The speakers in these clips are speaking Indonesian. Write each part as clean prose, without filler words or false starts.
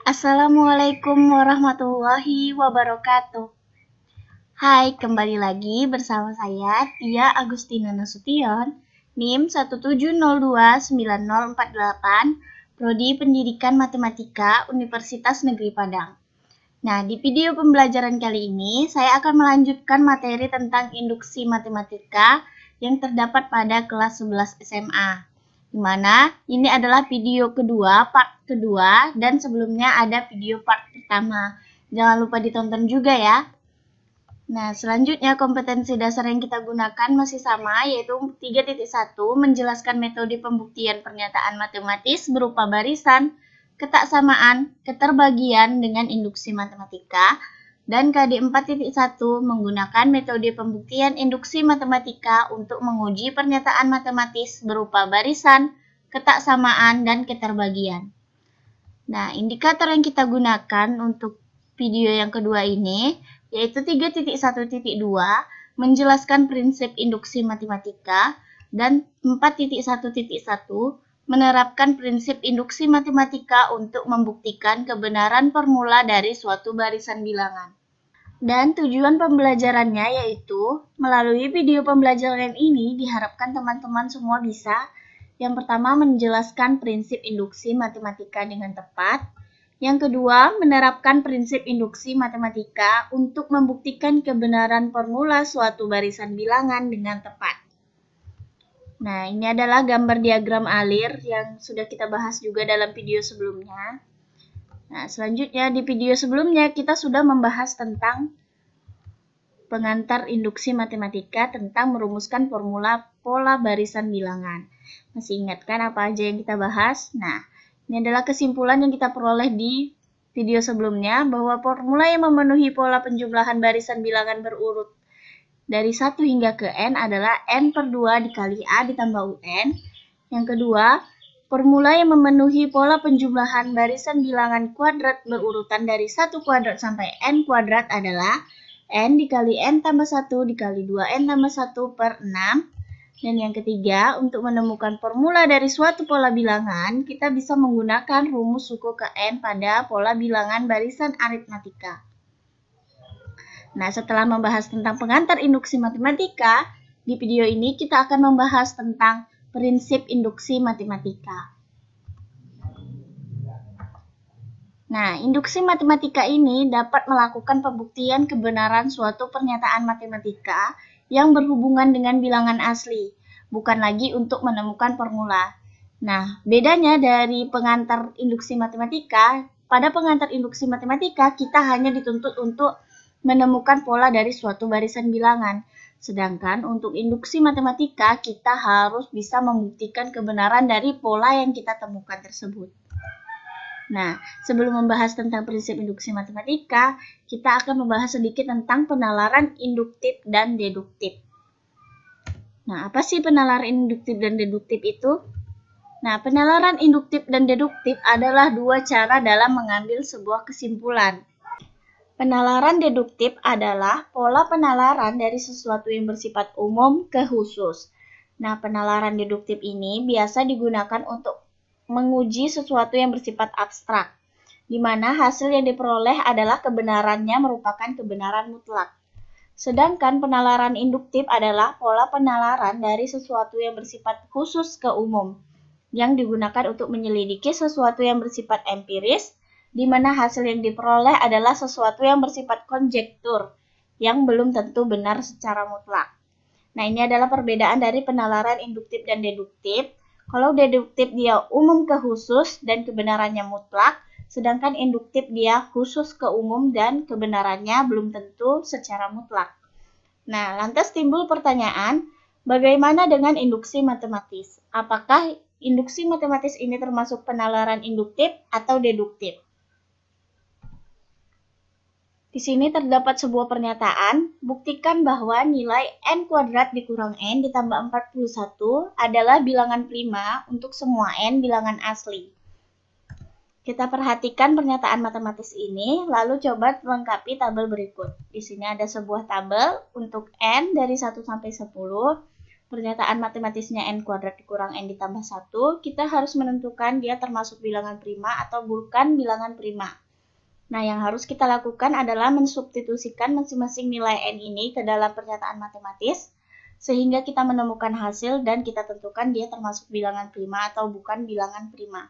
Assalamualaikum warahmatullahi wabarakatuh. Hai, kembali lagi bersama saya Tia Agustina Nasution, NIM 170290048, Prodi Pendidikan Matematika Universitas Negeri Padang. Nah, di video pembelajaran kali ini saya akan melanjutkan materi tentang induksi matematika yang terdapat pada kelas 11 SMA. Di mana ini adalah video kedua, part kedua, dan sebelumnya ada video part pertama. Jangan lupa ditonton juga ya. Nah, selanjutnya kompetensi dasar yang kita gunakan masih sama, yaitu 3.1 menjelaskan metode pembuktian pernyataan matematis berupa barisan, ketaksamaan, keterbagian dengan induksi matematika, dan KD 4.1 menggunakan metode pembuktian induksi matematika untuk menguji pernyataan matematis berupa barisan, ketaksamaan, dan keterbagian. Nah, indikator yang kita gunakan untuk video yang kedua ini yaitu 3.1.2 menjelaskan prinsip induksi matematika dan 4.1.1 menerapkan prinsip induksi matematika untuk membuktikan kebenaran formula dari suatu barisan bilangan. Dan tujuan pembelajarannya yaitu melalui video pembelajaran ini diharapkan teman-teman semua bisa yang pertama menjelaskan prinsip induksi matematika dengan tepat. Yang kedua, menerapkan prinsip induksi matematika untuk membuktikan kebenaran formula suatu barisan bilangan dengan tepat. Nah, ini adalah gambar diagram alir yang sudah kita bahas juga dalam video sebelumnya. Nah, selanjutnya di video sebelumnya kita sudah membahas tentang pengantar induksi matematika tentang merumuskan formula pola barisan bilangan. Masih ingat kan apa aja yang kita bahas? Nah, ini adalah kesimpulan yang kita peroleh di video sebelumnya bahwa formula yang memenuhi pola penjumlahan barisan bilangan berurut dari 1 hingga ke n adalah n per 2 dikali a ditambah un. Yang kedua, formula yang memenuhi pola penjumlahan barisan bilangan kuadrat berurutan dari 1 kuadrat sampai n kuadrat adalah n dikali n tambah 1 dikali 2n tambah 1 per 6. Dan yang ketiga, untuk menemukan formula dari suatu pola bilangan, kita bisa menggunakan rumus suku ke n pada pola bilangan barisan aritmatika. Nah, setelah membahas tentang pengantar induksi matematika, di video ini kita akan membahas tentang prinsip induksi matematika. Nah, induksi matematika ini dapat melakukan pembuktian kebenaran suatu pernyataan matematika yang berhubungan dengan bilangan asli, bukan lagi untuk menemukan formula. Nah, bedanya dari pengantar induksi matematika, pada pengantar induksi matematika kita hanya dituntut untuk menemukan pola dari suatu barisan bilangan. Sedangkan untuk induksi matematika kita harus bisa membuktikan kebenaran dari pola yang kita temukan tersebut. Nah, sebelum membahas tentang prinsip induksi matematika, kita akan membahas sedikit tentang penalaran induktif dan deduktif. Nah, apa sih penalaran induktif dan deduktif itu? Nah, penalaran induktif dan deduktif adalah dua cara dalam mengambil sebuah kesimpulan. Penalaran deduktif adalah pola penalaran dari sesuatu yang bersifat umum ke khusus. Nah, penalaran deduktif ini biasa digunakan untuk menguji sesuatu yang bersifat abstrak, di mana hasil yang diperoleh adalah kebenarannya merupakan kebenaran mutlak. Sedangkan penalaran induktif adalah pola penalaran dari sesuatu yang bersifat khusus ke umum, yang digunakan untuk menyelidiki sesuatu yang bersifat empiris, di mana hasil yang diperoleh adalah sesuatu yang bersifat konjektur, yang belum tentu benar secara mutlak. Nah, ini adalah perbedaan dari penalaran induktif dan deduktif. Kalau deduktif dia umum ke khusus dan kebenarannya mutlak, sedangkan induktif dia khusus ke umum dan kebenarannya belum tentu secara mutlak. Nah, lantas timbul pertanyaan, bagaimana dengan induksi matematis? Apakah induksi matematis ini termasuk penalaran induktif atau deduktif? Di sini terdapat sebuah pernyataan, buktikan bahwa nilai n kuadrat dikurang n ditambah 41 adalah bilangan prima untuk semua n bilangan asli. Kita perhatikan pernyataan matematis ini, lalu coba lengkapi tabel berikut. Di sini ada sebuah tabel untuk n dari 1 sampai 10. pernyataan matematisnya n kuadrat dikurang n ditambah 1, kita harus menentukan dia termasuk bilangan prima atau bukan bilangan prima. Nah, yang harus kita lakukan adalah mensubstitusikan masing-masing nilai n ini ke dalam pernyataan matematis, sehingga kita menemukan hasil dan kita tentukan dia termasuk bilangan prima atau bukan bilangan prima.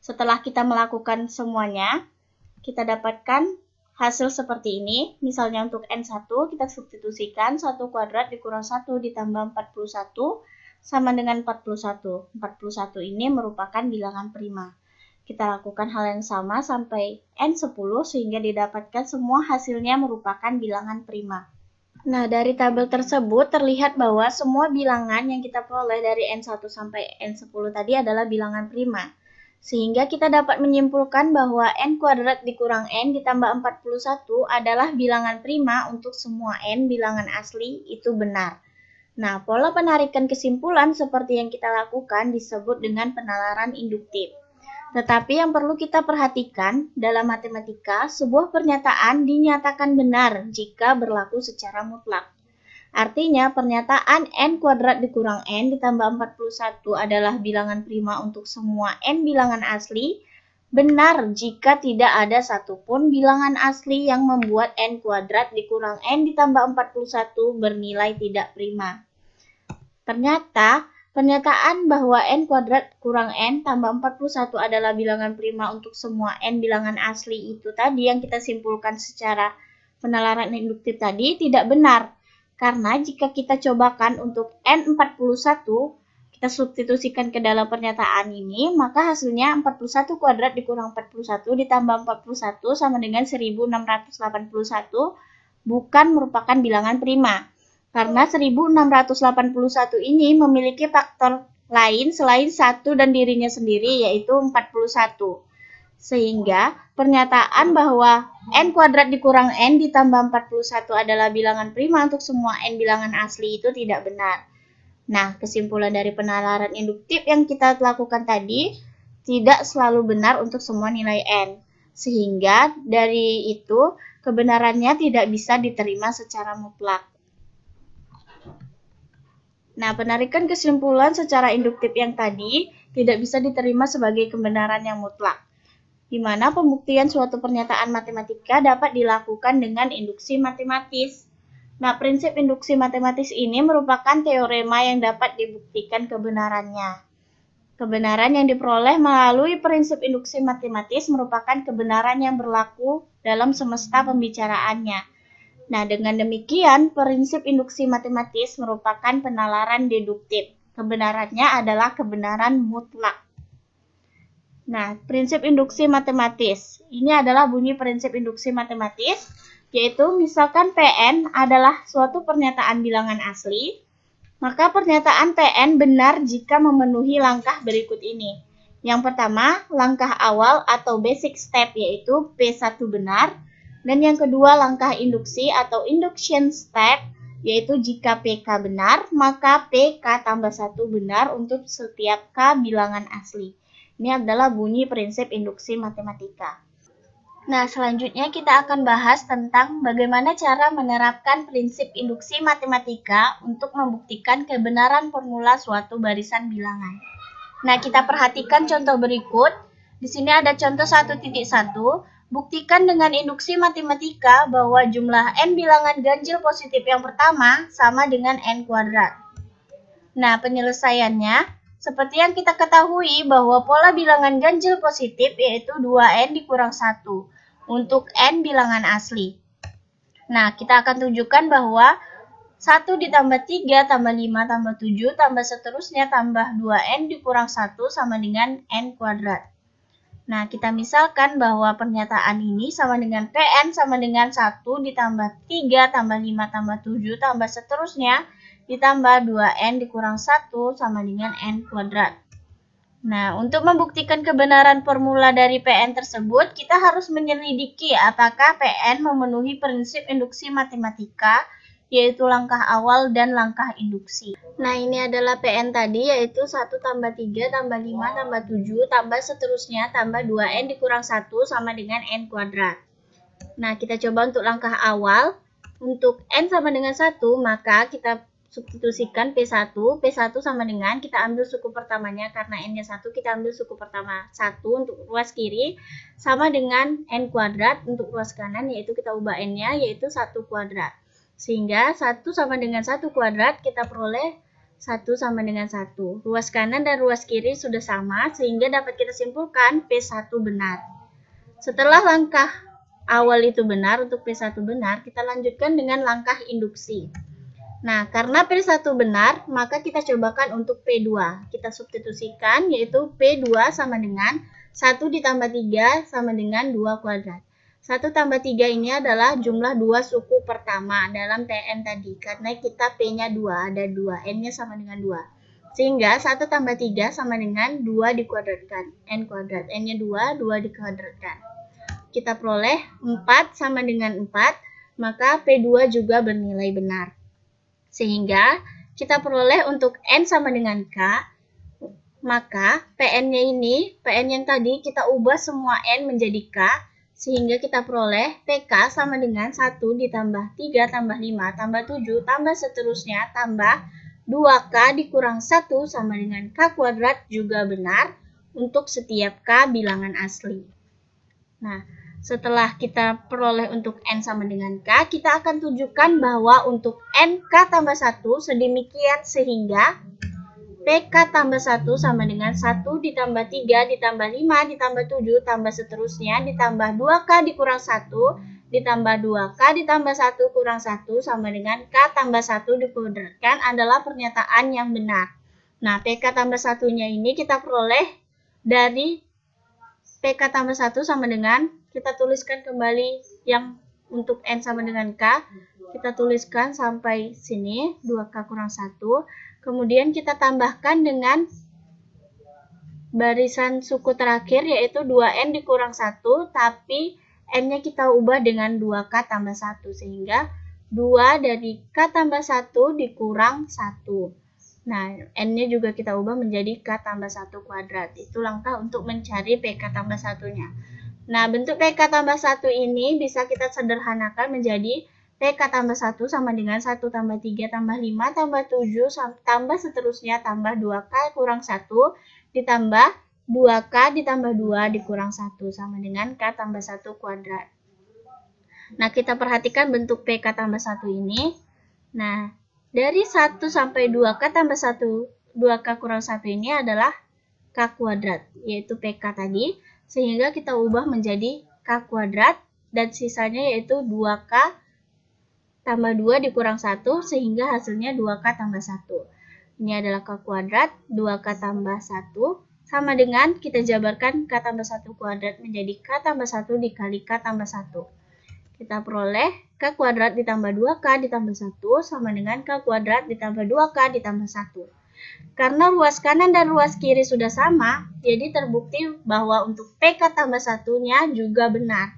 Setelah kita melakukan semuanya, kita dapatkan hasil seperti ini. Misalnya untuk N1 kita substitusikan 1 kuadrat dikurang 1 ditambah 41 sama dengan 41. 41 ini merupakan bilangan prima. Kita lakukan hal yang sama sampai N10 sehingga didapatkan semua hasilnya merupakan bilangan prima. Nah, dari tabel tersebut terlihat bahwa semua bilangan yang kita peroleh dari N1 sampai N10 tadi adalah bilangan prima. Sehingga kita dapat menyimpulkan bahwa n kuadrat dikurang n ditambah 41 adalah bilangan prima untuk semua n bilangan asli itu benar. Nah, pola penarikan kesimpulan seperti yang kita lakukan disebut dengan penalaran induktif. Tetapi yang perlu kita perhatikan dalam matematika, sebuah pernyataan dinyatakan benar jika berlaku secara mutlak. Artinya, pernyataan n kuadrat dikurang n ditambah 41 adalah bilangan prima untuk semua n bilangan asli, benar jika tidak ada satupun bilangan asli yang membuat n kuadrat dikurang n ditambah 41 bernilai tidak prima. Ternyata, pernyataan bahwa n kuadrat kurang n tambah 41 adalah bilangan prima untuk semua n bilangan asli itu tadi yang kita simpulkan secara penalaran induktif tadi tidak benar. Karena jika kita cobakan untuk N41, kita substitusikan ke dalam pernyataan ini, maka hasilnya 41 kuadrat dikurang 41 ditambah 41 sama dengan 1681 bukan merupakan bilangan prima. Karena 1681 ini memiliki faktor lain selain 1 dan dirinya sendiri yaitu 41. Sehingga pernyataan bahwa n kuadrat dikurang n ditambah 41 adalah bilangan prima untuk semua n bilangan asli itu tidak benar. Nah, kesimpulan dari penalaran induktif yang kita lakukan tadi tidak selalu benar untuk semua nilai n. Sehingga dari itu kebenarannya tidak bisa diterima secara mutlak. Nah, penarikan kesimpulan secara induktif yang tadi tidak bisa diterima sebagai kebenaran yang mutlak, di mana pembuktian suatu pernyataan matematika dapat dilakukan dengan induksi matematis. Nah, prinsip induksi matematis ini merupakan teorema yang dapat dibuktikan kebenarannya. Kebenaran yang diperoleh melalui prinsip induksi matematis merupakan kebenaran yang berlaku dalam semesta pembicaraannya. Nah, dengan demikian, prinsip induksi matematis merupakan penalaran deduktif. Kebenarannya adalah kebenaran mutlak. Nah, prinsip induksi matematis. Ini adalah bunyi prinsip induksi matematis, yaitu misalkan Pn adalah suatu pernyataan bilangan asli, maka pernyataan Pn benar jika memenuhi langkah berikut ini. Yang pertama, langkah awal atau basic step yaitu P1 benar, dan yang kedua langkah induksi atau induction step, yaitu jika PK benar, maka PK tambah 1 benar untuk setiap K bilangan asli. Ini adalah bunyi prinsip induksi matematika. Nah, selanjutnya kita akan bahas tentang bagaimana cara menerapkan prinsip induksi matematika untuk membuktikan kebenaran formula suatu barisan bilangan. Nah, kita perhatikan contoh berikut. Di sini ada contoh 1.1. Buktikan dengan induksi matematika bahwa jumlah n bilangan ganjil positif yang pertama sama dengan n kuadrat. Nah, penyelesaiannya seperti yang kita ketahui bahwa pola bilangan ganjil positif yaitu 2n dikurang 1 untuk n bilangan asli. Nah, kita akan tunjukkan bahwa 1 ditambah 3 tambah 5 tambah 7 tambah seterusnya tambah 2n dikurang 1 sama dengan n kuadrat. Nah, kita misalkan bahwa pernyataan ini sama dengan Pn sama dengan 1 ditambah 3 tambah 5 tambah 7 tambah seterusnya ditambah 2n dikurang 1 sama dengan n kuadrat. Nah, untuk membuktikan kebenaran formula dari Pn tersebut, kita harus menyelidiki apakah Pn memenuhi prinsip induksi matematika, yaitu langkah awal dan langkah induksi. Nah, ini adalah Pn tadi, yaitu 1 tambah 3 tambah 5 tambah 7 tambah seterusnya tambah 2n dikurang 1 sama dengan n kuadrat. Nah, kita coba untuk langkah awal. Untuk n sama dengan 1, maka kita substitusikan P1. P1 sama dengan, kita ambil suku pertamanya, karena N-nya 1, kita ambil suku pertama 1 untuk ruas kiri, sama dengan N kuadrat untuk ruas kanan, yaitu kita ubah N-nya, yaitu 1 kuadrat. Sehingga 1 sama dengan 1 kuadrat, kita peroleh 1 sama dengan 1. Ruas kanan dan ruas kiri sudah sama, sehingga dapat kita simpulkan P1 benar. Setelah langkah awal itu benar, untuk P1 benar, kita lanjutkan dengan langkah induksi. Nah, karena P1 benar, maka kita cobakan untuk P2. Kita substitusikan, yaitu P2 sama dengan 1 ditambah 3 sama dengan 2 kuadrat. 1 tambah 3 ini adalah jumlah 2 suku pertama dalam TN tadi. Karena kita P-nya 2, ada 2. N-nya sama dengan 2. Sehingga 1 tambah 3 sama dengan 2 dikuadratkan. N kuadrat. N-nya 2, 2 dikuadratkan. Kita peroleh 4 sama dengan 4, maka P2 juga bernilai benar. Sehingga kita peroleh untuk N sama dengan K, maka PN-nya ini, PN yang tadi kita ubah semua N menjadi K, sehingga kita peroleh PK sama dengan 1 ditambah 3 tambah 5 tambah 7 tambah seterusnya tambah 2K dikurang 1 sama dengan K kuadrat juga benar untuk setiap K bilangan asli. Nah, setelah kita peroleh untuk N sama dengan K, kita akan tunjukkan bahwa untuk N K tambah 1 sedemikian sehingga PK tambah 1 sama dengan 1 ditambah 3 ditambah 5 ditambah 7 tambah seterusnya ditambah 2K dikurang 1 ditambah 2K ditambah 1 kurang 1 sama dengan K tambah 1 dikuadratkan adalah pernyataan yang benar. Nah, PK tambah 1-nya ini kita peroleh dari PK tambah 1 sama dengan, kita tuliskan kembali yang untuk N sama dengan K, kita tuliskan sampai sini, 2K kurang 1. Kemudian kita tambahkan dengan barisan suku terakhir, yaitu 2N dikurang 1, tapi N-nya kita ubah dengan 2K tambah 1, sehingga 2 dari K tambah 1 dikurang 1. Nah, N-nya juga kita ubah menjadi K tambah 1 kuadrat. Itu langkah untuk mencari PK tambah 1-nya. Nah, bentuk PK tambah 1 ini bisa kita sederhanakan menjadi PK tambah 1 sama dengan 1 tambah 3 tambah 5 tambah 7 tambah seterusnya tambah 2K kurang 1 ditambah 2K ditambah 2 dikurang 1 sama dengan K tambah 1 kuadrat. Nah, kita perhatikan bentuk PK tambah 1 ini. Nah, dari 1 sampai 2K tambah 1, 2K kurang 1 ini adalah K kuadrat, yaitu PK tadi. Sehingga kita ubah menjadi K kuadrat dan sisanya yaitu 2K tambah 2 dikurang 1 sehingga hasilnya 2K tambah 1. Ini adalah K kuadrat, 2K tambah 1 sama dengan kita jabarkan K tambah 1 kuadrat menjadi K tambah 1 dikali K tambah 1. Kita peroleh K kuadrat ditambah 2K ditambah 1 sama dengan K kuadrat ditambah 2K ditambah 1. Karena ruas kanan dan ruas kiri sudah sama, jadi terbukti bahwa untuk PK tambah 1-nya juga benar.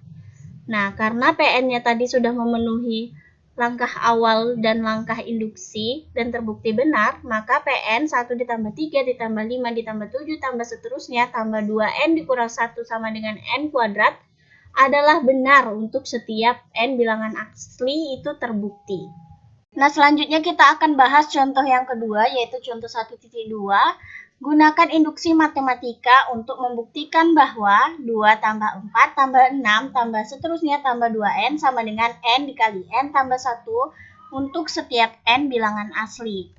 Nah, karena PN-nya tadi sudah memenuhi langkah awal dan langkah induksi dan terbukti benar, maka PN 1 ditambah 3 ditambah 5 ditambah 7 tambah seterusnya tambah 2N dikurang 1 sama dengan N kuadrat adalah benar untuk setiap N bilangan asli itu terbukti. Nah, selanjutnya kita akan bahas contoh yang kedua, yaitu contoh 1.2. Gunakan induksi matematika untuk membuktikan bahwa 2 tambah 4 tambah 6 tambah seterusnya tambah 2N sama dengan N dikali N tambah 1 untuk setiap N bilangan asli.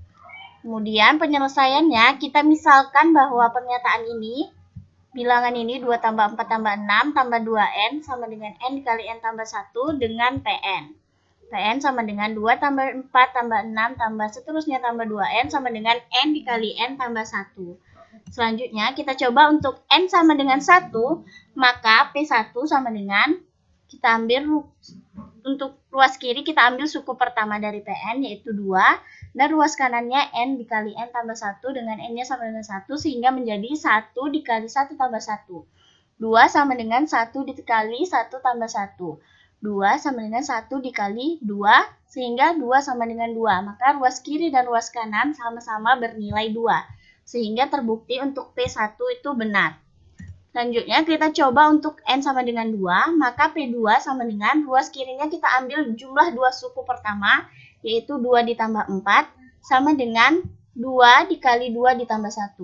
Kemudian penyelesaiannya, kita misalkan bahwa pernyataan ini, bilangan ini 2 tambah 4 tambah 6 tambah 2N sama dengan N dikali N tambah 1 dengan PN. PN sama dengan 2 tambah 4 tambah 6 tambah seterusnya tambah 2N sama dengan N dikali N tambah 1. Selanjutnya kita coba untuk N sama dengan 1, maka P1 sama dengan, kita ambil untuk ruas kiri kita ambil suku pertama dari PN yaitu 2, dan ruas kanannya N dikali N tambah 1 dengan N-nya sama dengan 1 sehingga menjadi 1 dikali 1 tambah 1. 2 sama dengan 1 dikali 1 tambah 1. 2 sama dengan 1 dikali 2, sehingga 2 sama dengan 2. Maka ruas kiri dan ruas kanan sama-sama bernilai 2. Sehingga terbukti untuk P1 itu benar. Selanjutnya kita coba untuk N sama dengan 2, maka P2 sama dengan ruas kirinya kita ambil jumlah 2 suku pertama, yaitu 2 ditambah 4, sama dengan 2 dikali 2 ditambah 1.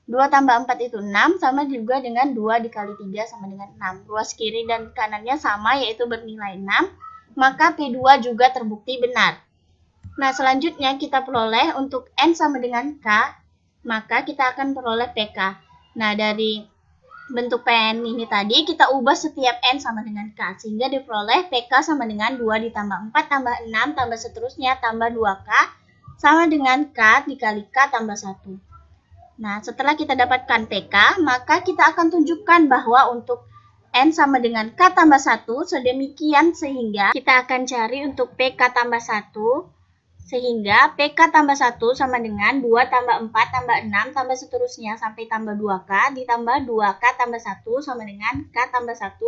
2 tambah 4 itu 6, sama juga dengan 2 dikali 3 sama dengan 6. Ruas kiri dan kanannya sama, yaitu bernilai 6, maka P2 juga terbukti benar. Nah, selanjutnya kita peroleh untuk N sama dengan K, maka kita akan peroleh PK. Nah, dari bentuk PN ini tadi, kita ubah setiap N sama dengan K, sehingga diperoleh PK sama dengan 2 ditambah 4 tambah 6 tambah seterusnya tambah 2K, sama dengan K dikali K tambah 1. Nah, setelah kita dapatkan PK, maka kita akan tunjukkan bahwa untuk N sama dengan K tambah 1, sedemikian sehingga kita akan cari untuk PK tambah 1, sehingga PK tambah 1 sama dengan 2 tambah 4 tambah 6 tambah seterusnya sampai tambah 2K, ditambah 2K tambah 1 sama dengan K tambah 1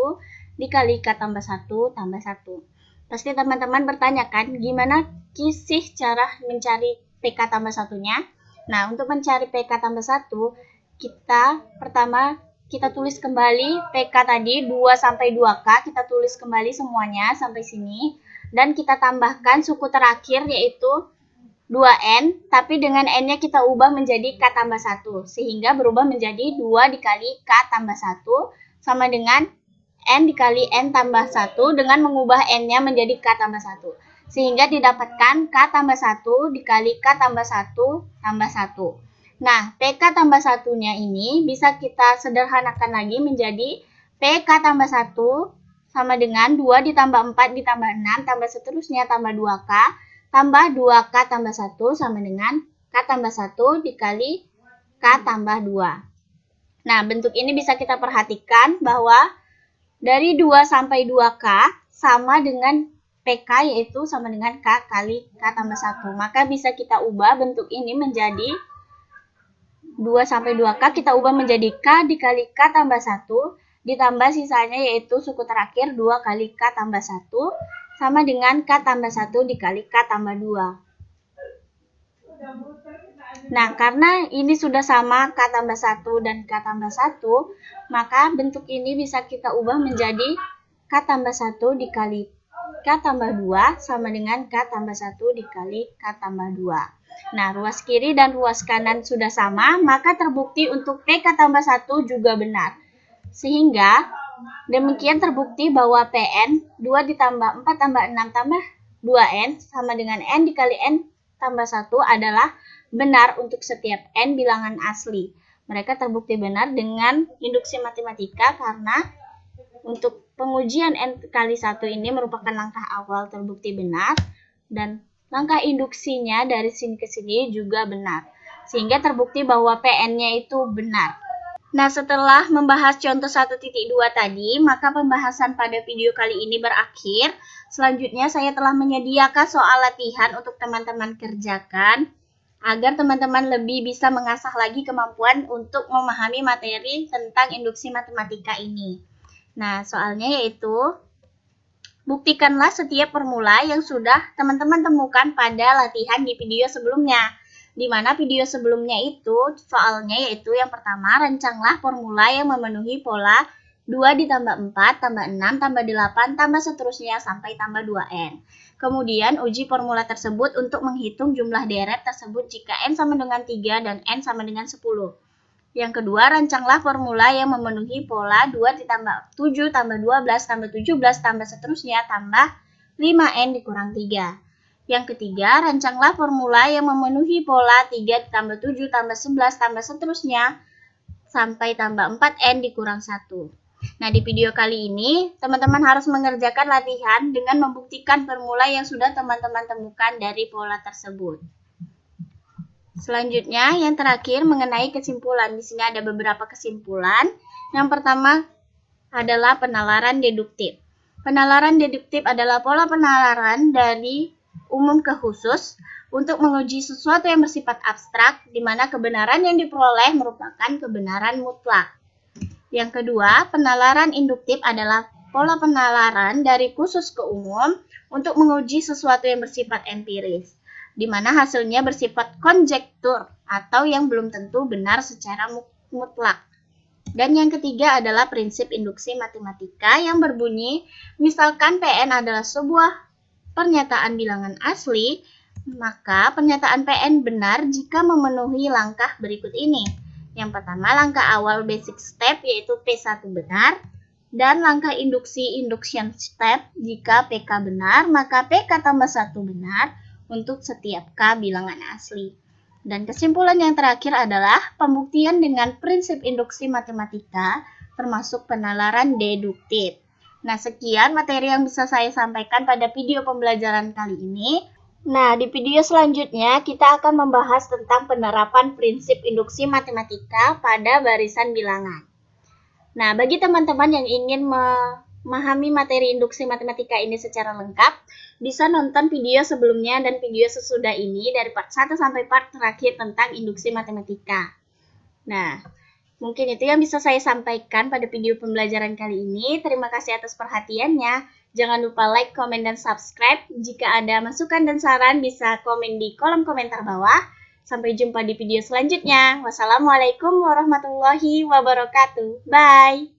dikali K tambah 1 tambah 1. Pasti teman-teman bertanya kan, gimana sih cara mencari PK tambah 1-nya? Nah, untuk mencari PK tambah 1, pertama kita tulis kembali PK tadi 2 sampai 2K, kita tulis kembali semuanya sampai sini, dan kita tambahkan suku terakhir yaitu 2N, tapi dengan N-nya kita ubah menjadi K tambah 1, sehingga berubah menjadi 2 dikali K tambah 1 sama dengan N dikali N tambah 1 dengan mengubah N-nya menjadi K tambah 1. Sehingga didapatkan K tambah 1 dikali K tambah 1 tambah 1. Nah, PK tambah 1-nya ini bisa kita sederhanakan lagi menjadi PK tambah 1 sama dengan 2 ditambah 4 ditambah 6 tambah seterusnya tambah 2K tambah 2K tambah 1 sama dengan K tambah 1 dikali K tambah 2. Nah, bentuk ini bisa kita perhatikan bahwa dari 2 sampai 2K sama dengan PK, yaitu sama dengan K kali K tambah 1. Maka bisa kita ubah bentuk ini menjadi 2 sampai 2K, kita ubah menjadi K dikali K tambah 1, ditambah sisanya yaitu suku terakhir 2 kali K tambah 1, sama dengan K tambah 1 dikali K tambah 2. Nah, karena ini sudah sama K tambah 1 dan K tambah 1, maka bentuk ini bisa kita ubah menjadi K tambah 1 dikali K tambah 2 sama dengan K tambah 1 dikali K tambah 2. Nah, ruas kiri dan ruas kanan sudah sama, maka terbukti untuk PK tambah 1 juga benar. Sehingga, demikian terbukti bahwa PN 2 ditambah 4 tambah 6 tambah 2N sama dengan N dikali N tambah 1 adalah benar untuk setiap N bilangan asli. Mereka terbukti benar dengan induksi matematika karena untuk pengujian N kali 1 ini merupakan langkah awal terbukti benar, dan langkah induksinya dari sini ke sini juga benar, sehingga terbukti bahwa PN-nya itu benar. Nah, setelah membahas contoh 1.2 tadi, maka pembahasan pada video kali ini berakhir. Selanjutnya saya telah menyediakan soal latihan untuk teman-teman kerjakan, agar teman-teman lebih bisa mengasah lagi kemampuan untuk memahami materi tentang induksi matematika ini. Nah, soalnya yaitu, buktikanlah setiap formula yang sudah teman-teman temukan pada latihan di video sebelumnya. Di mana video sebelumnya itu, soalnya yaitu yang pertama, rancanglah formula yang memenuhi pola 2 ditambah 4, tambah 6, tambah 8, tambah seterusnya sampai tambah 2N. Kemudian, uji formula tersebut untuk menghitung jumlah deret tersebut jika N sama dengan 3 dan N sama dengan 10. Yang kedua, rancanglah formula yang memenuhi pola 2 ditambah 7 tambah 12 tambah 17 tambah seterusnya tambah 5N dikurang 3. Yang ketiga, rancanglah formula yang memenuhi pola 3 ditambah 7 tambah 11 tambah seterusnya sampai tambah 4N dikurang 1. Nah, di video kali ini, teman-teman harus mengerjakan latihan dengan membuktikan formula yang sudah teman-teman temukan dari pola tersebut. Selanjutnya, yang terakhir mengenai kesimpulan. Di sini ada beberapa kesimpulan. Yang pertama adalah penalaran deduktif. Penalaran deduktif adalah pola penalaran dari umum ke khusus untuk menguji sesuatu yang bersifat abstrak, di mana kebenaran yang diperoleh merupakan kebenaran mutlak. Yang kedua, penalaran induktif adalah pola penalaran dari khusus ke umum untuk menguji sesuatu yang bersifat empiris, di mana hasilnya bersifat konjektur atau yang belum tentu benar secara mutlak. Dan yang ketiga adalah prinsip induksi matematika yang berbunyi, misalkan PN adalah sebuah pernyataan bilangan asli, Maka pernyataan PN benar jika memenuhi langkah berikut ini. Yang pertama, langkah awal basic step yaitu P1 benar, dan langkah induksi induction step jika PK benar, maka PK tambah 1 benar untuk setiap K bilangan asli. Dan kesimpulan yang terakhir adalah pembuktian dengan prinsip induksi matematika termasuk penalaran deduktif. Nah, sekian materi yang bisa saya sampaikan pada video pembelajaran kali ini. Nah, di video selanjutnya kita akan membahas tentang penerapan prinsip induksi matematika pada barisan bilangan. Nah, bagi teman-teman yang ingin memahami materi induksi matematika ini secara lengkap, bisa nonton video sebelumnya dan video sesudah ini dari part 1 sampai part terakhir tentang induksi matematika. Nah, mungkin itu yang bisa saya sampaikan pada video pembelajaran kali ini. Terima kasih atas perhatiannya. Jangan lupa like, komen, dan subscribe. Jika ada masukan dan saran, bisa komen di kolom komentar bawah. Sampai jumpa di video selanjutnya. Wassalamualaikum warahmatullahi wabarakatuh. Bye!